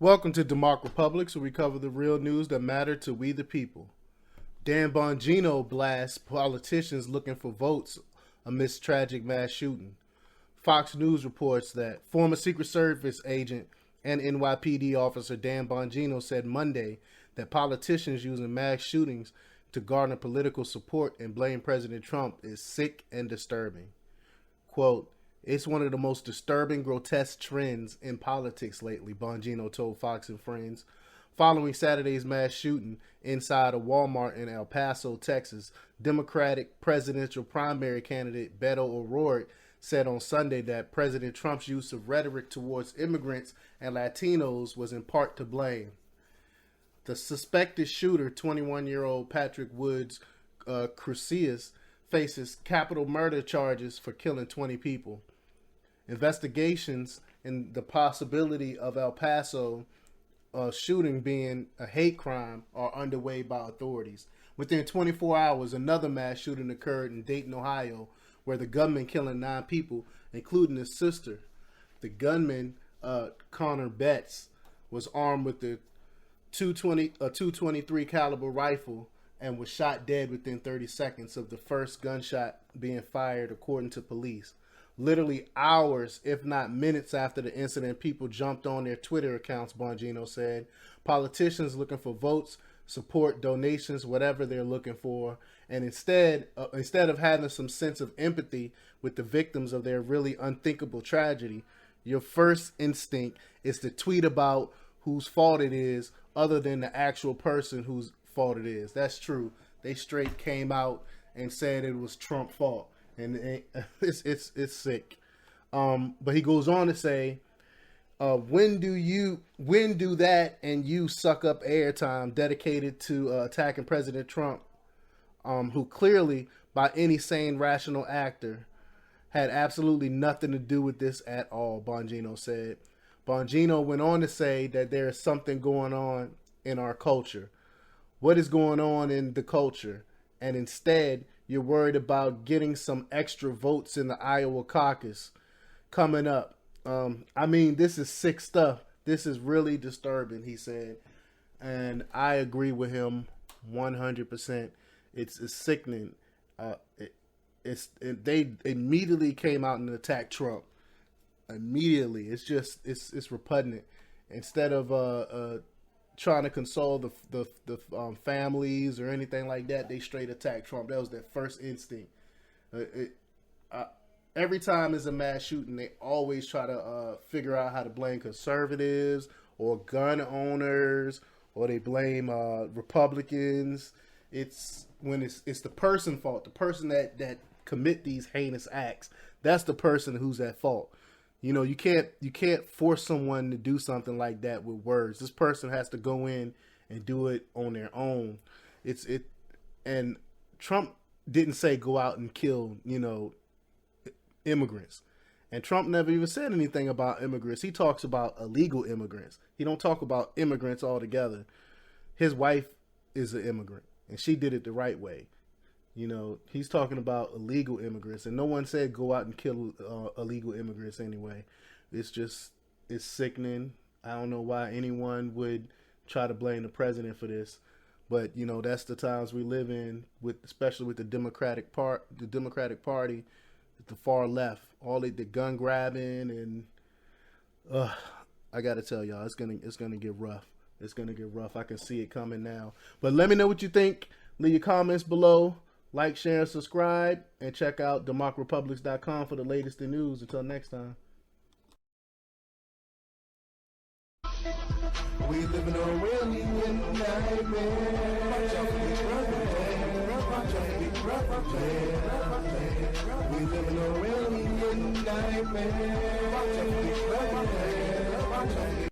Welcome to DEMOCREPUBLIX, where we cover the real news that matter to we the people. Bongino blasts politicians looking for votes amidst tragic mass shooting. Fox News reports that former Secret Service agent and NYPD officer Dan Bongino said Monday that politicians using mass shootings to garner political support and blame President Trump is sick and disturbing. Quote, "It's one of the most disturbing, grotesque trends in politics lately," Bongino told Fox and Friends. Following Saturday's mass shooting inside a Walmart in El Paso, Texas, Democratic presidential primary candidate Beto O'Rourke said on Sunday that President Trump's use of rhetoric towards immigrants and Latinos was in part to blame. The suspected shooter, 21-year-old Patrick Woods Crucius, faces capital murder charges for killing 20 people. Investigations in the possibility of El Paso shooting being a hate crime are underway by authorities. Within 24 hours, another mass shooting occurred in Dayton, Ohio, where the gunman killing 9 people, including his sister. The gunman, Connor Betts, was armed with a .223 caliber rifle and was shot dead within 30 seconds of the first gunshot being fired, according to police. Literally hours, if not minutes after the incident, people jumped on their Twitter accounts, Bongino said. Politicians looking for votes, support, donations, whatever they're looking for. And instead of having some sense of empathy with the victims of their really unthinkable tragedy, your first instinct is to tweet about whose fault it is other than the actual person whose fault it is. That's true. They straight came out and said it was Trump's fault. And it's sick. But he goes on to say, when do that and you suck up airtime dedicated to attacking President Trump, who clearly, by any sane, rational actor, had absolutely nothing to do with this at all, Bongino said. Bongino went on to say that there is something going on in our culture. What is going on in the culture? And instead, you're worried about getting some extra votes in the Iowa caucus coming up. I mean, this is sick stuff. This is really disturbing, he said. And I agree with him 100%. It's sickening. They immediately came out and attacked Trump. Immediately. It's repugnant. Instead of trying to console the families or anything like that, they straight attacked Trump. That was their first instinct. Every time there's a mass shooting, they always try to figure out how to blame conservatives or gun owners, or they blame Republicans. It's when it's the person's fault, the person that commit these heinous acts. That's the person who's at fault. You know, you can't force someone to do something like that with words. This person has to go in and do it on their own. And Trump didn't say go out and kill, immigrants. And Trump never even said anything about immigrants. He talks about illegal immigrants. He don't talk about immigrants altogether. His wife is an immigrant, and she did it the right way. He's talking about illegal immigrants, and no one said go out and kill illegal immigrants anyway. It's sickening. I don't know why anyone would try to blame the president for this, but that's the times we live in, especially with the Democratic Party, the far left, all the gun grabbing, and I gotta tell y'all, it's gonna get rough. It's gonna get rough. I can see it coming now. But let me know what you think. Leave your comments below. Like, share, and subscribe, and check out DEMOCREPUBLIX.com for the latest in news. Until next time. We living on a really nightmare. We living on a really nightmare.